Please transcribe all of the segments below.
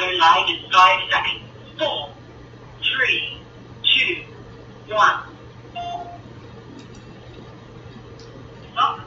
We're live in 5 seconds. 4, 3, 2, 1. Stop.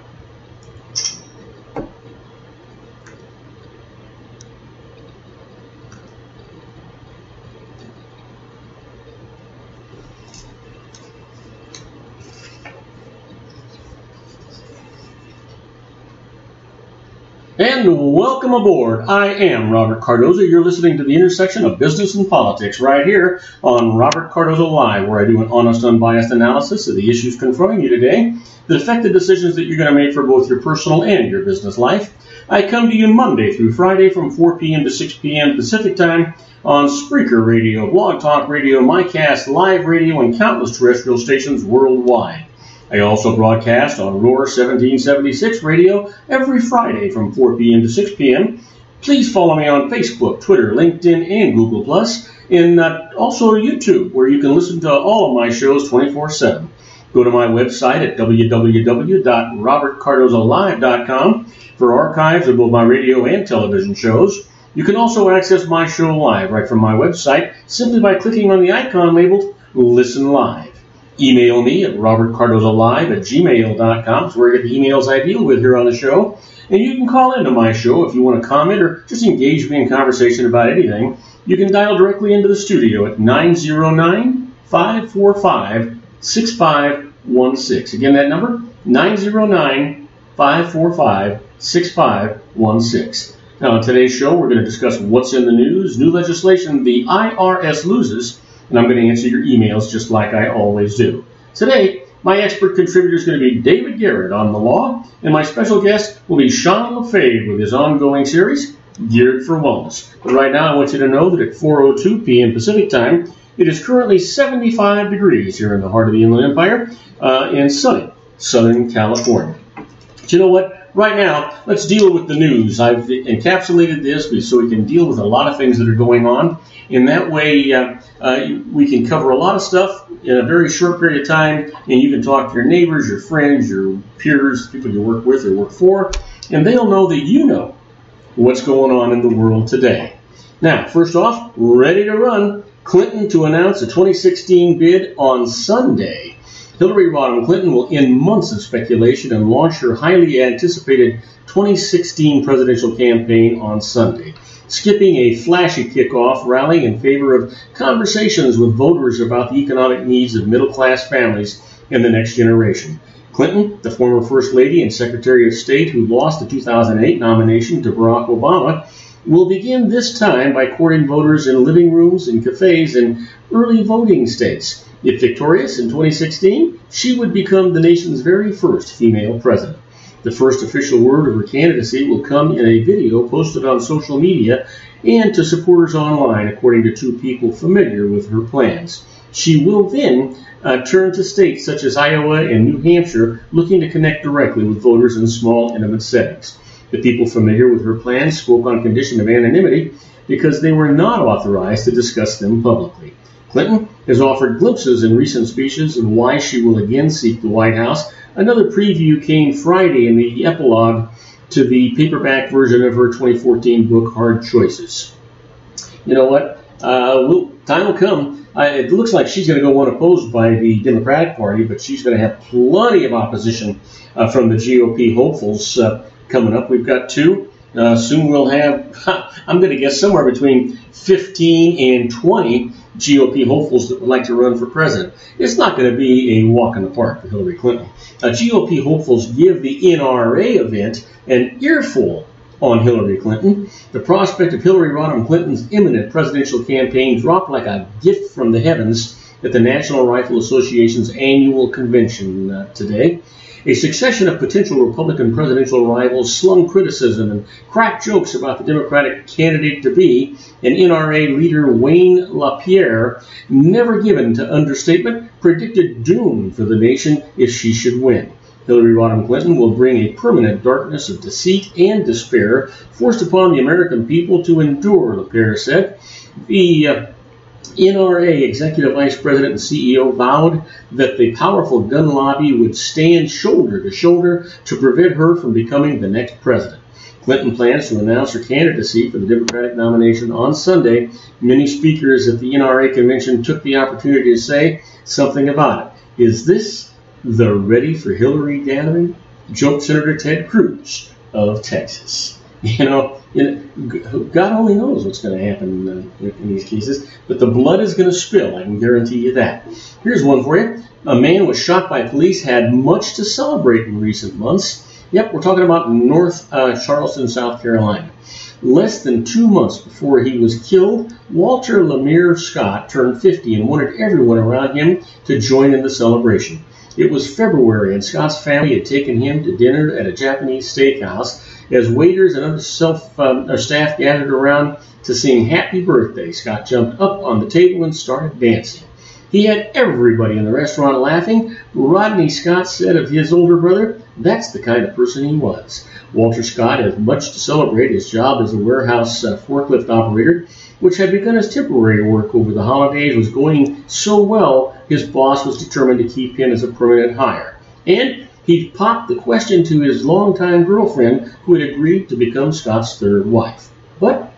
And welcome aboard. I am Robert Cardozo. You're listening to the intersection of business and politics right here on Robert Cardozo Live, where I do an honest, unbiased analysis of the issues confronting you today that affect the decisions that you're going to make for both your personal and your business life. I come to you Monday through Friday from 4 p.m. to 6 p.m. Pacific Time on Spreaker Radio, Blog Talk Radio, MyCast, Live Radio, and countless terrestrial stations worldwide. I also broadcast on Roar 1776 Radio every Friday from 4 p.m. to 6 p.m. Please follow me on Facebook, Twitter, LinkedIn, and Google+, and also YouTube, where you can listen to all of my shows 24/7. Go to my website at www.robertcardozolive.com for archives of both my radio and television shows. You can also access my show live right from my website simply by clicking on the icon labeled Listen Live. Email me at robertcardozolive@gmail.com. It's where I get the emails I deal with here on the show. And you can call into my show if you want to comment or just engage me in conversation about anything. You can dial directly into the studio at 909-545-6516. Again, that number, 909-545-6516. Now, on today's show, we're going to discuss what's in the news, new legislation the IRS loses, and I'm going to answer your emails just like I always do. Today, my expert contributor is going to be David Garrett on the law, and my special guest will be Sean LaFave with his ongoing series, Geared for Wellness. But right now, I want you to know that at 4:02 p.m. Pacific Time, it is currently 75 degrees here in the heart of the Inland Empire in sunny Southern California. But you know what? Right now, let's deal with the news. I've encapsulated this so we can deal with a lot of things that are going on. In that way, we can cover a lot of stuff in a very short period of time, and you can talk to your neighbors, your friends, your peers, people you work with or work for, and they'll know that you know what's going on in the world today. Now, first off, ready to run. Clinton to announce a 2016 bid on Sunday. Hillary Rodham Clinton will end months of speculation and launch her highly anticipated 2016 presidential campaign on Sunday, skipping a flashy kickoff rally in favor of conversations with voters about the economic needs of middle-class families in the next generation. Clinton, the former First Lady and Secretary of State who lost the 2008 nomination to Barack Obama, will begin this time by courting voters in living rooms and cafes in early voting states. If victorious in 2016, she would become the nation's very first female president. The first official word of her candidacy will come in a video posted on social media and to supporters online, according to two people familiar with her plans. She will then turn to states such as Iowa and New Hampshire, looking to connect directly with voters in small, intimate settings. The people familiar with her plans spoke on condition of anonymity because they were not authorized to discuss them publicly. Clinton has offered glimpses in recent speeches of why she will again seek the White House. Another preview came Friday in the epilogue to the paperback version of her 2014 book, Hard Choices. You know what? Time will come. It looks like she's going to go unopposed by the Democratic Party, but she's going to have plenty of opposition from the GOP hopefuls coming up. We've got two. Soon we'll have, I'm going to guess, somewhere between 15 and 20 GOP hopefuls that would like to run for president. It's not going to be a walk in the park for Hillary Clinton. GOP hopefuls give the NRA event an earful on Hillary Clinton. The prospect of Hillary Rodham Clinton's imminent presidential campaign dropped like a gift from the heavens at the National Rifle Association's annual convention today. A succession of potential Republican presidential rivals slung criticism and cracked jokes about the Democratic candidate-to-be, and NRA leader Wayne LaPierre, never given to understatement, predicted doom for the nation if she should win. Hillary Rodham Clinton will bring a permanent darkness of deceit and despair forced upon the American people to endure, LaPierre said. The NRA Executive Vice President and CEO vowed that the powerful gun lobby would stand shoulder to shoulder to prevent her from becoming the next president. Clinton plans to announce her candidacy for the Democratic nomination on Sunday. Many speakers at the NRA convention took the opportunity to say something about it. Is this the Ready for Hillary gathering? Joked Senator Ted Cruz of Texas. God only knows what's going to happen in these cases, but the blood is going to spill, I can guarantee you that. Here's one for you. A man was shot by police, had much to celebrate in recent months. Yep, we're talking about North Charleston, South Carolina. Less than 2 months before he was killed, Walter Lemire Scott turned 50 and wanted everyone around him to join in the celebration. It was February, and Scott's family had taken him to dinner at a Japanese steakhouse. As waiters and other staff gathered around to sing Happy Birthday, Scott jumped up on the table and started dancing. He had everybody in the restaurant laughing. Rodney Scott said of his older brother, that's the kind of person he was. Walter Scott has much to celebrate. His job as a warehouse forklift operator, which had begun as temporary work over the holidays, was going so well, his boss was determined to keep him as a permanent hire. And he popped the question to his longtime girlfriend, who had agreed to become Scott's third wife. But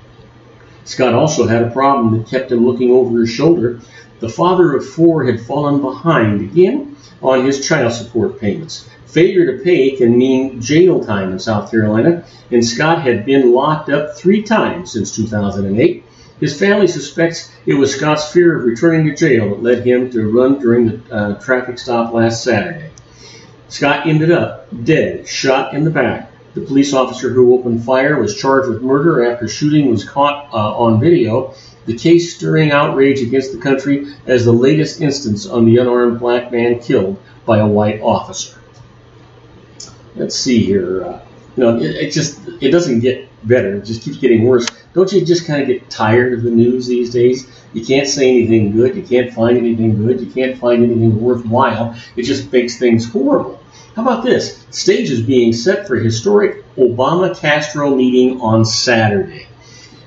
Scott also had a problem that kept him looking over his shoulder. The father of 4 had fallen behind again on his child support payments. Failure to pay can mean jail time in South Carolina, and Scott had been locked up 3 times since 2008. His family suspects it was Scott's fear of returning to jail that led him to run during the traffic stop last Saturday. Scott ended up dead, shot in the back. The police officer who opened fire was charged with murder after shooting was caught on video. The case stirring outrage against the country as the latest instance on the unarmed black man killed by a white officer. Let's see here. It doesn't get better. It just keeps getting worse. Don't you just kind of get tired of the news these days? You can't say anything good. You can't find anything good. You can't find anything worthwhile. It just makes things horrible. How about this? Stage is being set for a historic Obama-Castro meeting on Saturday.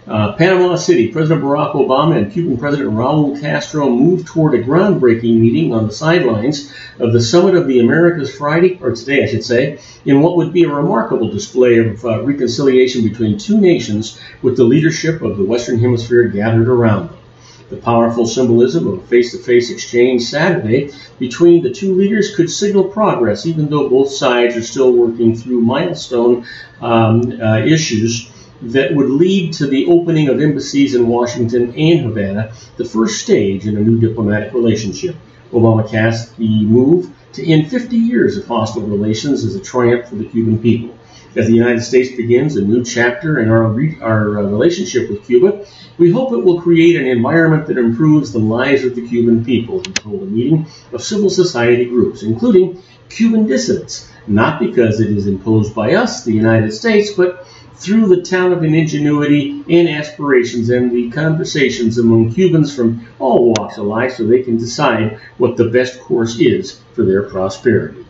Panama City, President Barack Obama and Cuban President Raul Castro moved toward a groundbreaking meeting on the sidelines of the Summit of the Americas today I should say, in what would be a remarkable display of reconciliation between 2 nations with the leadership of the Western Hemisphere gathered around them. The powerful symbolism of a face-to-face exchange Saturday between the 2 leaders could signal progress, even though both sides are still working through milestone issues that would lead to the opening of embassies in Washington and Havana, the first stage in a new diplomatic relationship. Obama cast the move to end 50 years of hostile relations as a triumph for the Cuban people. As the United States begins a new chapter in our relationship with Cuba, we hope it will create an environment that improves the lives of the Cuban people, he told a meeting of civil society groups, including Cuban dissidents, not because it is imposed by us, the United States, but through the talent and ingenuity and aspirations and the conversations among Cubans from all walks of life so they can decide what the best course is for their prosperity.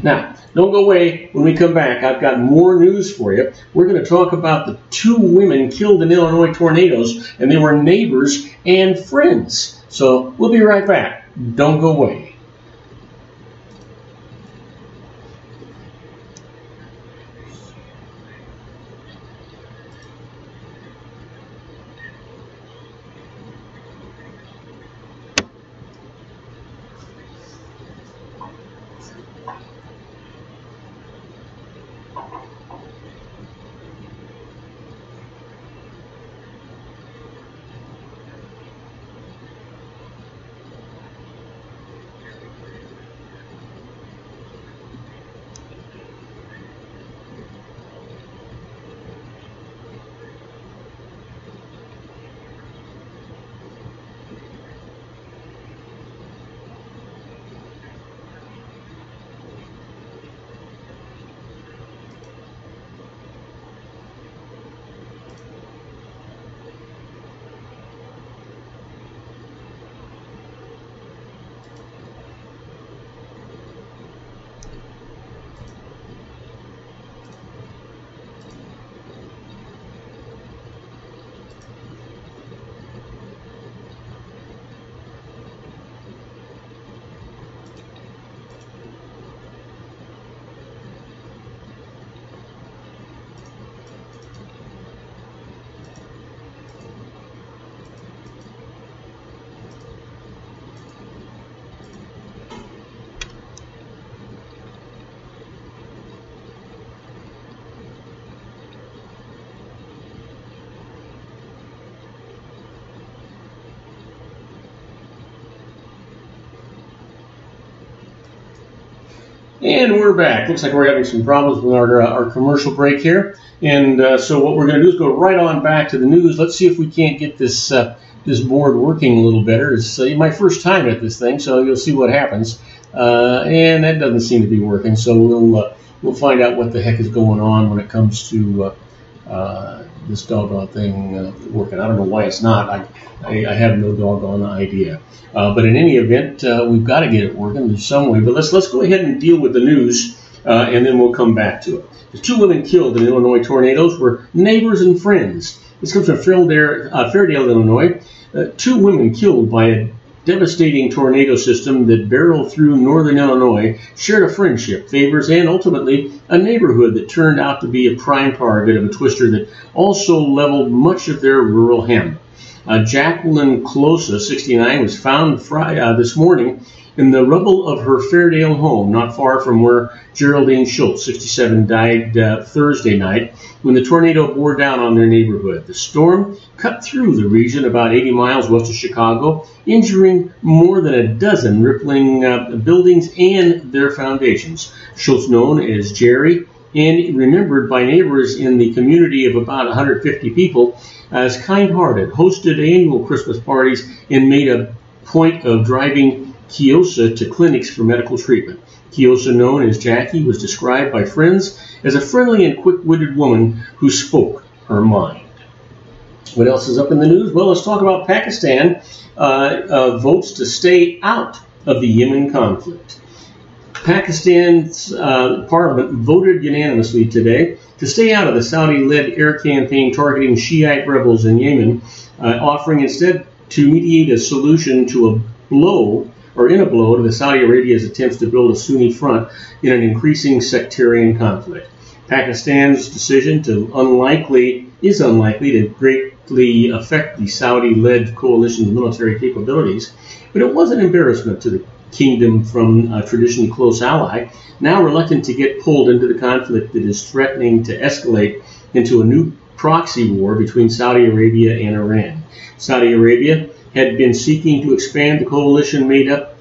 Now, don't go away. When we come back, I've got more news for you. We're going to talk about the 2 women killed in Illinois tornadoes, and they were neighbors and friends. So we'll be right back. Don't go away. And we're back. Looks like we're having some problems with our commercial break here. And so what we're going to do is go right on back to the news. Let's see if we can't get this this board working a little better. It's my first time at this thing, so you'll see what happens. And that doesn't seem to be working, so we'll find out what the heck is going on when it comes to this doggone thing working. I don't know why it's not. I have no doggone idea. But in any event, we've got to get it working in some way. But let's go ahead and deal with the news, and then we'll come back to it. The 2 women killed in Illinois tornadoes were neighbors and friends. This comes from Fairdale, Illinois. 2 women killed by a devastating tornado system that barreled through northern Illinois shared a friendship, favors, and ultimately a neighborhood that turned out to be a prime target of a twister that also leveled much of their rural hamlet. Jacqueline Closa, 69, was found this morning in the rubble of her Fairdale home, not far from where Geraldine Schultz, 67, died Thursday night when the tornado bore down on their neighborhood. The storm cut through the region about 80 miles west of Chicago, injuring more than a dozen rippling buildings and their foundations. Schultz, known as Jerry, and remembered by neighbors in the community of about 150 people as kind-hearted, hosted annual Christmas parties, and made a point of driving Kiosa to clinics for medical treatment. Kiosa, known as Jackie, was described by friends as a friendly and quick-witted woman who spoke her mind. What else is up in the news? Well, let's talk about Pakistan votes to stay out of the Yemen conflict. Pakistan's parliament voted unanimously today to stay out of the Saudi-led air campaign targeting Shiite rebels in Yemen, offering instead to mediate a solution to a blow to the Saudi Arabia's attempts to build a Sunni front in an increasing sectarian conflict. Pakistan's decision is unlikely to greatly affect the Saudi-led coalition's military capabilities, but it was an embarrassment to the kingdom from a traditionally close ally, now reluctant to get pulled into the conflict that is threatening to escalate into a new proxy war between Saudi Arabia and Iran. Saudi Arabia had been seeking to expand the coalition made up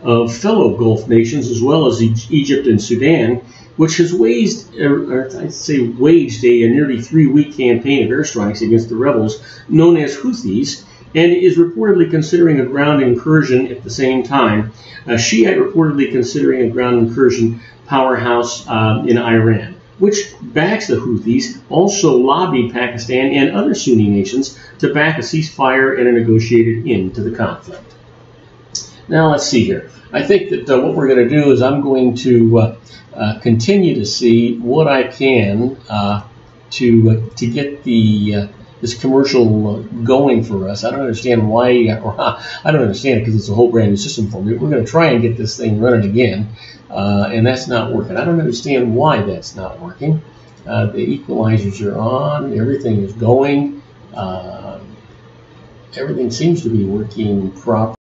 of fellow Gulf nations as well as Egypt and Sudan, which has waged a nearly 3-week campaign of airstrikes against the rebels known as Houthis, and is reportedly considering a ground incursion at the same time. Shiite reportedly considering a ground incursion powerhouse in Iran, which backs the Houthis, also lobbied Pakistan and other Sunni nations to back a ceasefire and a negotiated end to the conflict. Now let's see here. I think that what we're going to do is I'm going to continue to see what I can to get this commercial going for us. I don't understand why, I don't understand it because it's a whole brand new system for me. We're going to try and get this thing running again, and that's not working. I don't understand why that's not working. The equalizers are on, everything is going, everything seems to be working properly.